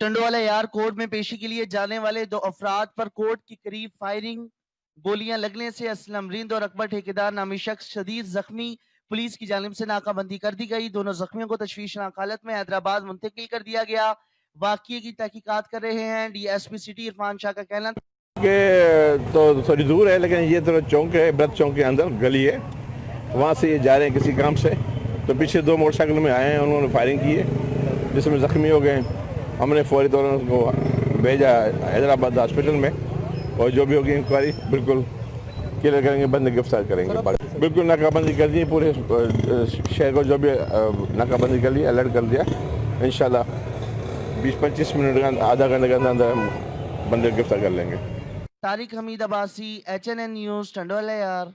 टंडोवाला यार कोर्ट में पेशी के लिए जाने वाले दो अफराद पर कोर्ट के करीब फायरिंग गोलियां लगने से असलम रिंद और अकबर ठेकेदार नामी शख्स शदीद जख्मी। पुलिस की जानिब से नाकाबंदी कर दी गई। दोनों जख्मियों को तशवीशनाक हालत में हैदराबाद मुंतकिल कर दिया गया। वाकये की तहकीकात कर रहे हैं DSP सिटी इरफान शाह का कहना के तो थोड़ी दूर है, लेकिन ये तो चौक है, ब्रत चौक के अंदर गली है, वहाँ से ये जा रहे हैं किसी काम से। तो पीछे दो मोटरसाइकिल में आए हैं, उन्होंने फायरिंग की है जिसमें ज़ख्मी हो गए। हमने फौरी तौर पर उनको भेजा हैदराबाद हॉस्पिटल में, और जो भी होगी इंक्वायरी बिल्कुल क्लियर करेंगे, बंदे गिरफ्तार करेंगे। बिल्कुल नाकाबंदी कर दी, पूरे शहर को जो भी नाकाबंदी कर लिया, अलर्ट कर दिया। इंशाल्लाह 20-25 मिनट का, आधा घंटे के अंदर बंदे गिरफ्तार कर लेंगे। तारिक हमीद अब्बासी HNN न्यूज़ टंडोवाला यार।